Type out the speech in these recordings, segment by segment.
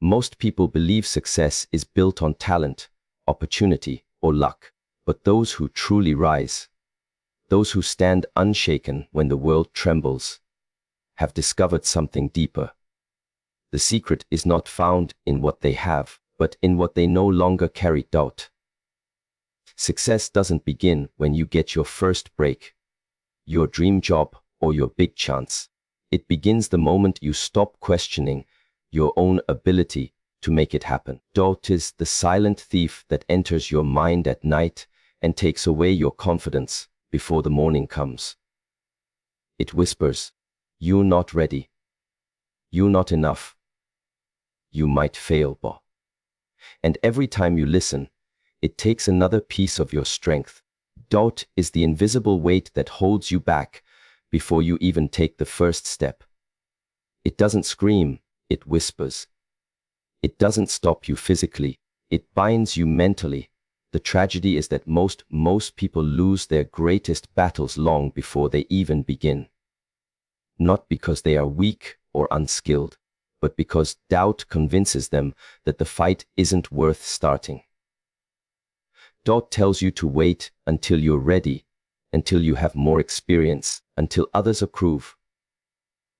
Most people believe success is built on talent, opportunity, or luck. But those who truly rise, those who stand unshaken when the world trembles, have discovered something deeper. The secret is not found in what they have, but in what they no longer carry doubt. Success doesn't begin when you get your first break, your dream job, or your big chance. It begins the moment you stop questioning your own ability to make it happen. Doubt is the silent thief that enters your mind at night and takes away your confidence before the morning comes. It whispers, "You're not ready. You're not enough. You might fail, boy." And every time you listen, it takes another piece of your strength. Doubt is the invisible weight that holds you back before you even take the first step. It doesn't scream, it whispers. It doesn't stop you physically, it binds you mentally. The tragedy is that most people lose their greatest battles long before they even begin. Not because they are weak or unskilled, but because doubt convinces them that the fight isn't worth starting. Doubt tells you to wait until you're ready, until you have more experience, until others approve.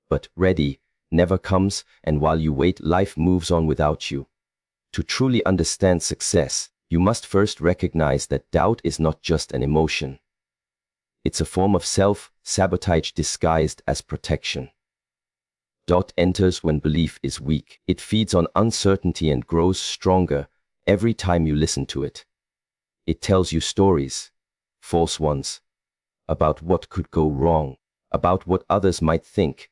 But ready never comes, and while you wait, life moves on without you. To truly understand success, you must first recognize that doubt is not just an emotion. It's a form of self-sabotage disguised as protection. Doubt enters when belief is weak. It feeds on uncertainty and grows stronger every time you listen to it. It tells you stories, false ones, about what could go wrong, about what others might think,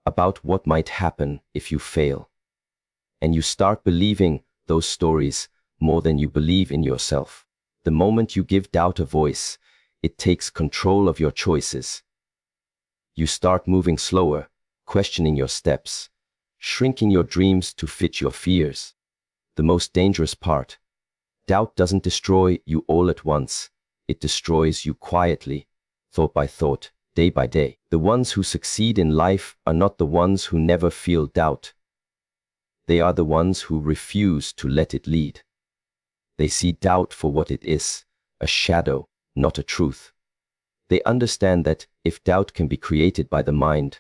about what might happen if you fail. And you start believing those stories more than you believe in yourself. The moment you give doubt a voice, it takes control of your choices. You start moving slower, questioning your steps, shrinking your dreams to fit your fears. The most dangerous part: doubt doesn't destroy you all at once. It destroys you quietly, thought by thought, day by day. The ones who succeed in life are not the ones who never feel doubt. They are the ones who refuse to let it lead. They see doubt for what it is, a shadow, not a truth. They understand that if doubt can be created by the mind,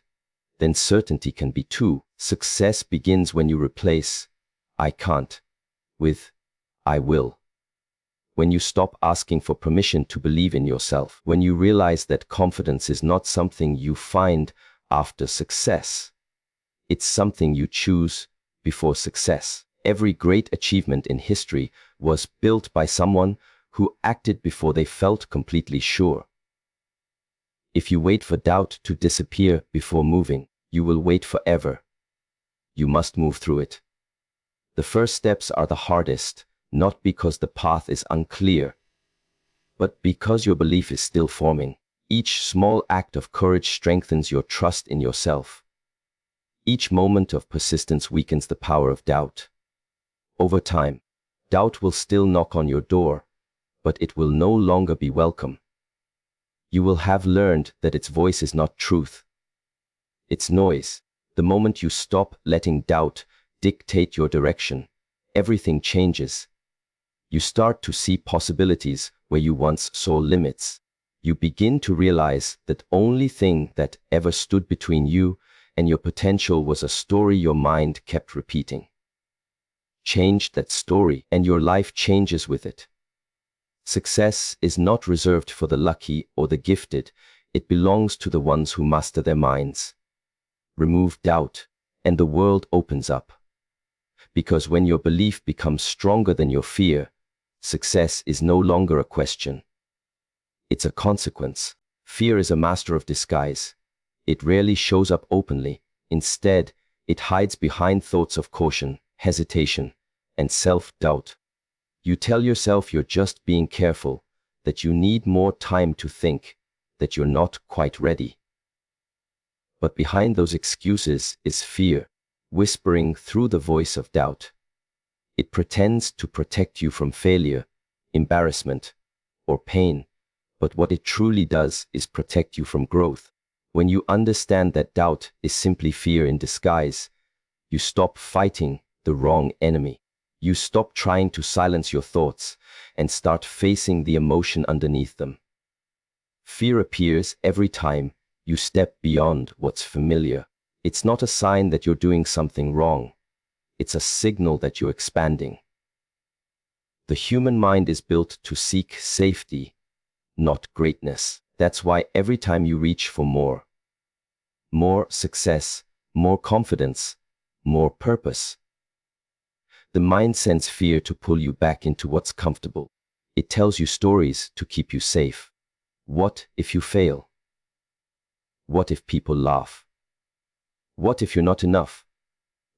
then certainty can be too. Success begins when you replace "I can't" with "I will." When you stop asking for permission to believe in yourself. When you realize that confidence is not something you find after success. It's something you choose before success. Every great achievement in history was built by someone who acted before they felt completely sure. If you wait for doubt to disappear before moving, you will wait forever. You must move through it. The first steps are the hardest, not because the path is unclear, but because your belief is still forming. Each small act of courage strengthens your trust in yourself. Each moment of persistence weakens the power of doubt. Over time, doubt will still knock on your door, but it will no longer be welcome. You will have learned that its voice is not truth. It's noise. The moment you stop letting doubt dictate your direction, everything changes. You start to see possibilities where you once saw limits. You begin to realize that the only thing that ever stood between you and your potential was a story your mind kept repeating. Change that story, and your life changes with it. Success is not reserved for the lucky or the gifted. It belongs to the ones who master their minds. Remove doubt, and the world opens up. Because when your belief becomes stronger than your fear, success is no longer a question. It's a consequence. Fear is a master of disguise. It rarely shows up openly. Instead, it hides behind thoughts of caution, hesitation, and self-doubt. You tell yourself you're just being careful, that you need more time to think, that you're not quite ready. But behind those excuses is fear, whispering through the voice of doubt. It pretends to protect you from failure, embarrassment, or pain, but what it truly does is protect you from growth. When you understand that doubt is simply fear in disguise, you stop fighting the wrong enemy. You stop trying to silence your thoughts and start facing the emotion underneath them. Fear appears every time you step beyond what's familiar. It's not a sign that you're doing something wrong. It's a signal that you're expanding. The human mind is built to seek safety, not greatness. That's why every time you reach for more success, more confidence, more purpose, the mind sends fear to pull you back into what's comfortable. It tells you stories to keep you safe. What if you fail? What if people laugh? What if you're not enough?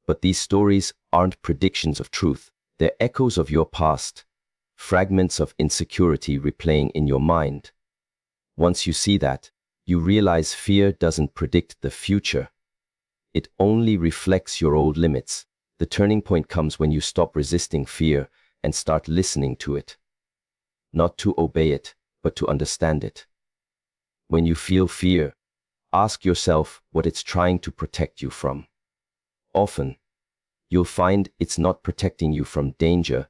But these stories aren't predictions of truth. They're echoes of your past, fragments of insecurity replaying in your mind. Once you see that, you realize fear doesn't predict the future. It only reflects your old limits. The turning point comes when you stop resisting fear and start listening to it. Not to obey it, but to understand it. When you feel fear, ask yourself what it's trying to protect you from. Often, you'll find it's not protecting you from danger.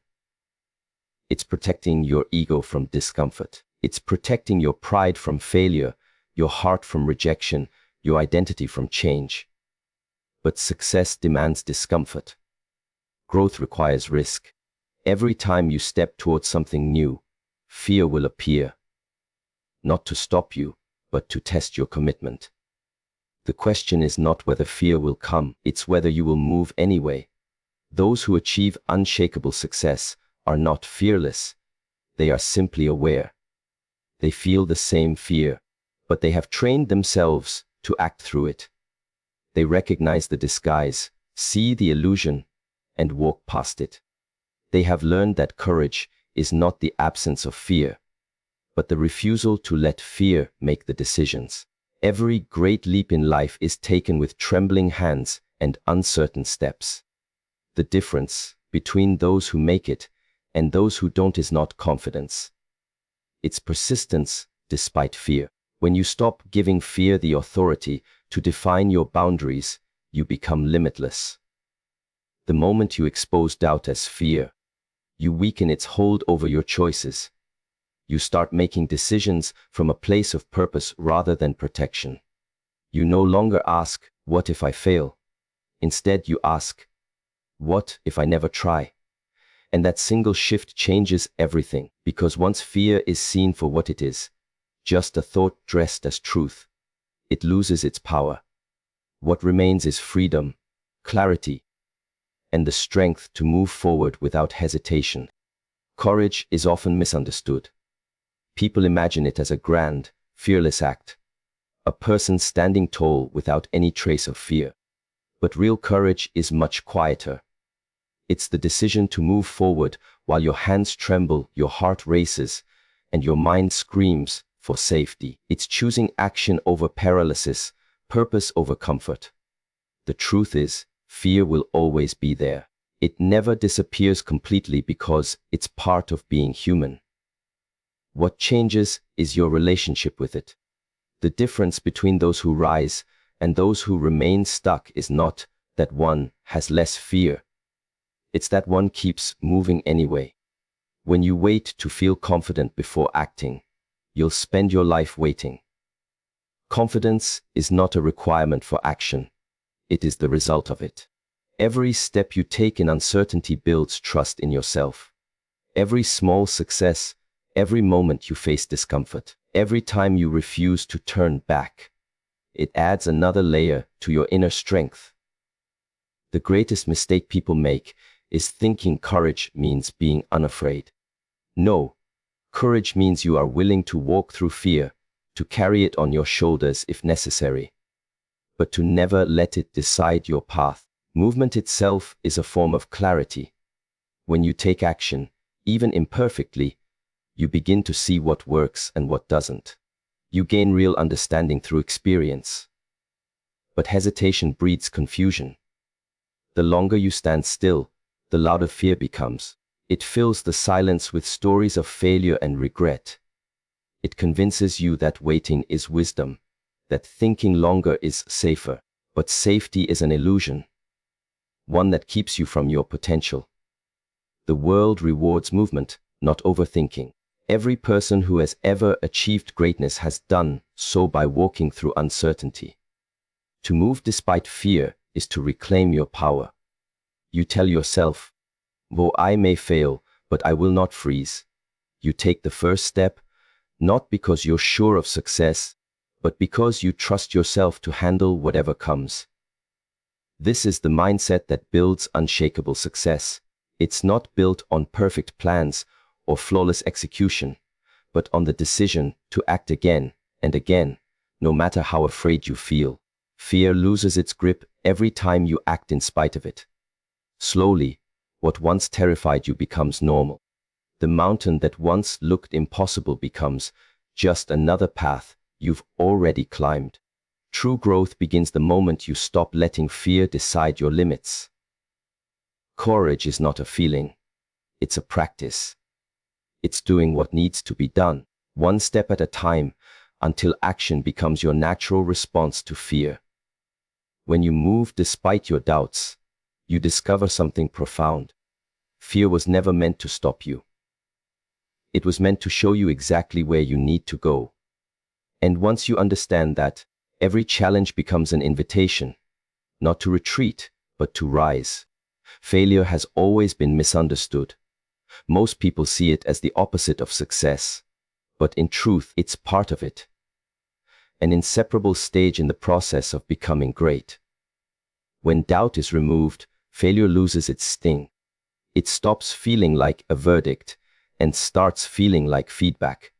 It's protecting your ego from discomfort. It's protecting your pride from failure, your heart from rejection, your identity from change. But success demands discomfort. Growth requires risk. Every time you step towards something new, fear will appear. Not to stop you, but to test your commitment. The question is not whether fear will come, it's whether you will move anyway. Those who achieve unshakable success are not fearless. They are simply aware. They feel the same fear, but they have trained themselves to act through it. They recognize the disguise, see the illusion, and walk past it. They have learned that courage is not the absence of fear, but the refusal to let fear make the decisions. Every great leap in life is taken with trembling hands and uncertain steps. The difference between those who make it and those who don't is not confidence. It's persistence despite fear. When you stop giving fear the authority to define your boundaries, you become limitless. The moment you expose doubt as fear, you weaken its hold over your choices. You start making decisions from a place of purpose rather than protection. You no longer ask, what if I fail? Instead, you ask, what if I never try? And that single shift changes everything, because once fear is seen for what it is, just a thought dressed as truth, it loses its power. What remains is freedom, clarity, and the strength to move forward without hesitation. Courage is often misunderstood. People imagine it as a grand, fearless act, a person standing tall without any trace of fear. But real courage is much quieter. It's the decision to move forward while your hands tremble, your heart races, and your mind screams for safety. It's choosing action over paralysis, purpose over comfort. The truth is, fear will always be there. It never disappears completely because it's part of being human. What changes is your relationship with it. The difference between those who rise and those who remain stuck is not that one has less fear. It's that one keeps moving anyway. When you wait to feel confident before acting, you'll spend your life waiting. Confidence is not a requirement for action. It is the result of it. Every step you take in uncertainty builds trust in yourself. Every small success, every moment you face discomfort, every time you refuse to turn back, it adds another layer to your inner strength. The greatest mistake people make is thinking courage means being unafraid. No, courage means you are willing to walk through fear, to carry it on your shoulders if necessary, but to never let it decide your path. Movement itself is a form of clarity. When you take action, even imperfectly, you begin to see what works and what doesn't. You gain real understanding through experience. But hesitation breeds confusion. The longer you stand still, the louder fear becomes. It fills the silence with stories of failure and regret. It convinces you that waiting is wisdom, that thinking longer is safer, but safety is an illusion. one that keeps you from your potential. The world rewards movement, not overthinking. Every person who has ever achieved greatness has done so by walking through uncertainty. To move despite fear is to reclaim your power. You tell yourself, "Though I may fail, but I will not freeze." You take the first step, not because you're sure of success, but because you trust yourself to handle whatever comes. This is the mindset that builds unshakable success. It's not built on perfect plans or flawless execution, but on the decision to act again and again, no matter how afraid you feel. Fear loses its grip every time you act in spite of it. Slowly, what once terrified you becomes normal. The mountain that once looked impossible becomes just another path you've already climbed. True growth begins the moment you stop letting fear decide your limits. Courage is not a feeling, it's a practice. It's doing what needs to be done, one step at a time, until action becomes your natural response to fear. When you move despite your doubts, you discover something profound. Fear was never meant to stop you. It was meant to show you exactly where you need to go. And once you understand that, every challenge becomes an invitation, not to retreat, but to rise. Failure has always been misunderstood. Most people see it as the opposite of success, but in truth, it's part of it. An inseparable stage in the process of becoming great. When doubt is removed, failure loses its sting. It stops feeling like a verdict and starts feeling like feedback.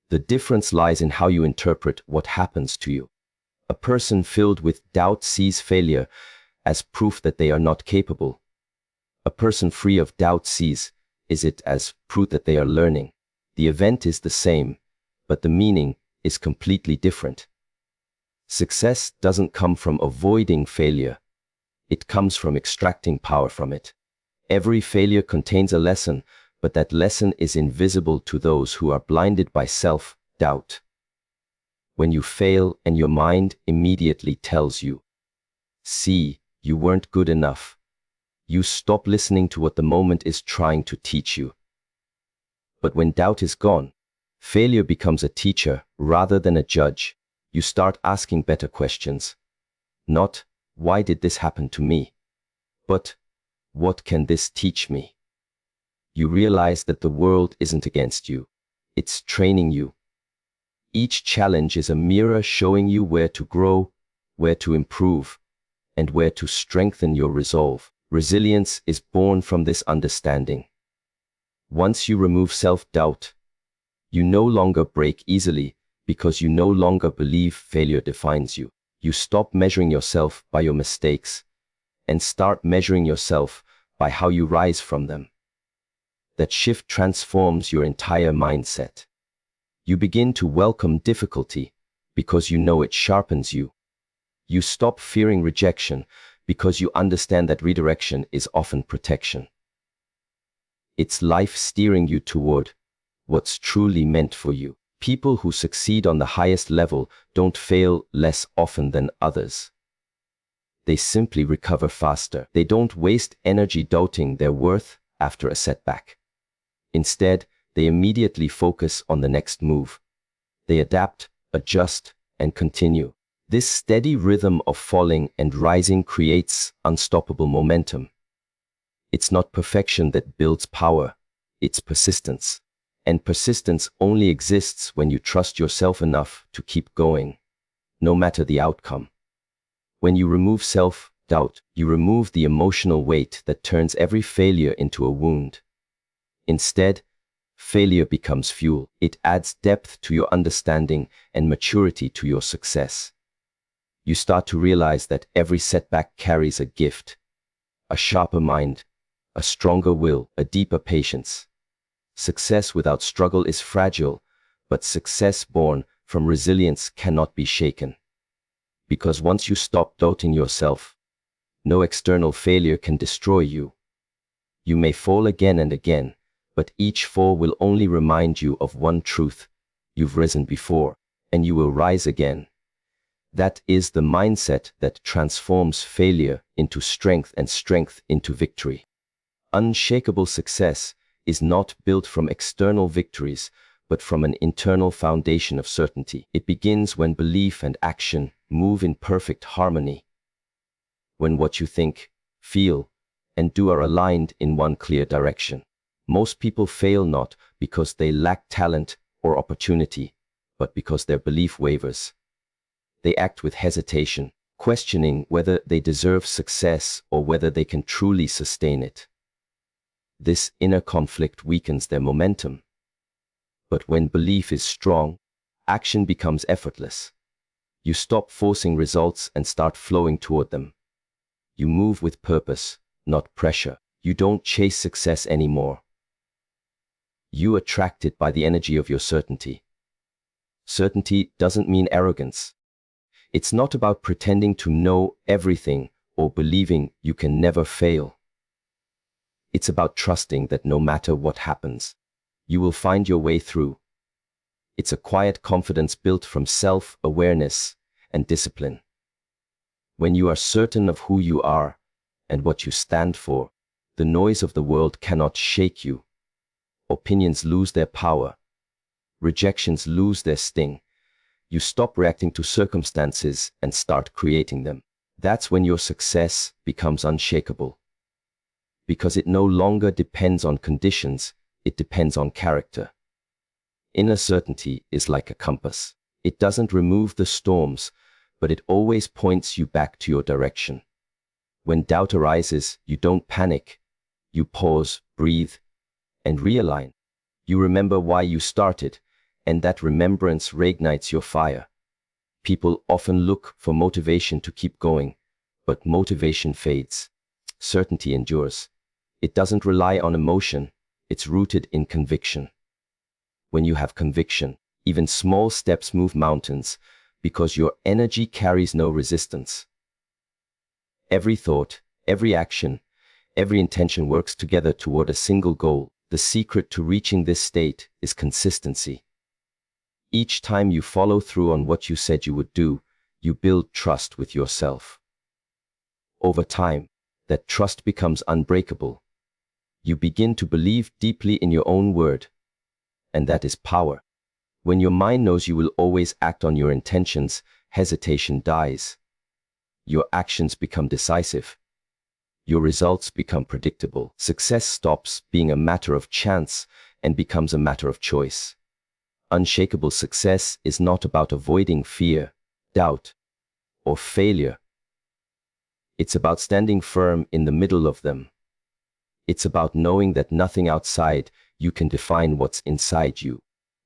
The difference lies in how you interpret what happens to you. A person filled with doubt sees failure as proof that they are not capable. A person free of doubt sees it as proof that they are learning. The event is the same, but the meaning is completely different. Success doesn't come from avoiding failure. It comes from extracting power from it. Every failure contains a lesson, but that lesson is invisible to those who are blinded by self-doubt. When you fail and your mind immediately tells you, "See, you weren't good enough," you stop listening to what the moment is trying to teach you. But when doubt is gone, failure becomes a teacher rather than a judge. You start asking better questions. Not, "Why did this happen to me?" but, "What can this teach me?" You realize that the world isn't against you. It's training you. Each challenge is a mirror showing you where to grow, where to improve, and where to strengthen your resolve. Resilience is born from this understanding. Once you remove self-doubt, you no longer break easily because you no longer believe failure defines you. You stop measuring yourself by your mistakes and start measuring yourself by how you rise from them. That shift transforms your entire mindset. You begin to welcome difficulty because you know it sharpens you. You stop fearing rejection because you understand that redirection is often protection. It's life steering you toward what's truly meant for you. People who succeed on the highest level don't fail less often than others. They simply recover faster. They don't waste energy doubting their worth after a setback. Instead, they immediately focus on the next move. They adapt, adjust, and continue. This steady rhythm of falling and rising creates unstoppable momentum. It's not perfection that builds power, it's persistence. And persistence only exists when you trust yourself enough to keep going, no matter the outcome. When you remove self-doubt, you remove the emotional weight that turns every failure into a wound. Instead, failure becomes fuel. It adds depth to your understanding and maturity to your success. You start to realize that every setback carries a gift, a sharper mind, a stronger will, a deeper patience. Success without struggle is fragile, but success born from resilience cannot be shaken. Because once you stop doubting yourself, no external failure can destroy you. You may fall again and again, but each fall will only remind you of one truth: you've risen before, and you will rise again. That is the mindset that transforms failure into strength and strength into victory. Unshakable success is not built from external victories, but from an internal foundation of certainty. It begins when belief and action move in perfect harmony. When what you think, feel, and do are aligned in one clear direction. Most people fail not because they lack talent or opportunity, but because their belief wavers. They act with hesitation, questioning whether they deserve success or whether they can truly sustain it. This inner conflict weakens their momentum. But when belief is strong, action becomes effortless. You stop forcing results and start flowing toward them. You move with purpose, not pressure. You don't chase success anymore. You attract it by the energy of your certainty. Certainty doesn't mean arrogance. It's not about pretending to know everything or believing you can never fail. It's about trusting that no matter what happens, you will find your way through. It's a quiet confidence built from self-awareness and discipline. When you are certain of who you are and what you stand for, the noise of the world cannot shake you. Opinions lose their power. Rejections lose their sting. You stop reacting to circumstances and start creating them. That's when your success becomes unshakable. Because it no longer depends on conditions, it depends on character. Inner certainty is like a compass. It doesn't remove the storms, but it always points you back to your direction. When doubt arises, you don't panic. You pause, breathe, and realign. You remember why you started, and that remembrance reignites your fire. People often look for motivation to keep going, but motivation fades. Certainty endures. It doesn't rely on emotion, it's rooted in conviction. When you have conviction, even small steps move mountains because your energy carries no resistance. Every thought, every action, every intention works together toward a single goal. The secret to reaching this state is consistency. Each time you follow through on what you said you would do, you build trust with yourself. Over time, that trust becomes unbreakable. You begin to believe deeply in your own word, and that is power. When your mind knows you will always act on your intentions, hesitation dies. Your actions become decisive. Your results become predictable. Success stops being a matter of chance and becomes a matter of choice. Unshakable success is not about avoiding fear, doubt, or failure. It's about standing firm in the middle of them. It's about knowing that nothing outside you can define what's inside you.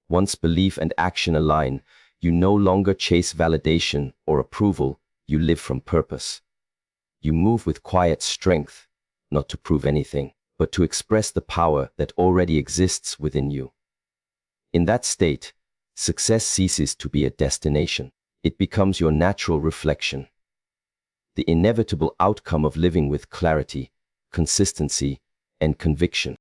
Once belief and action align, you no longer chase validation or approval, you live from purpose. You move with quiet strength, not to prove anything, but to express the power that already exists within you. In that state, success ceases to be a destination. It becomes your natural reflection. The inevitable outcome of living with clarity, consistency, and conviction.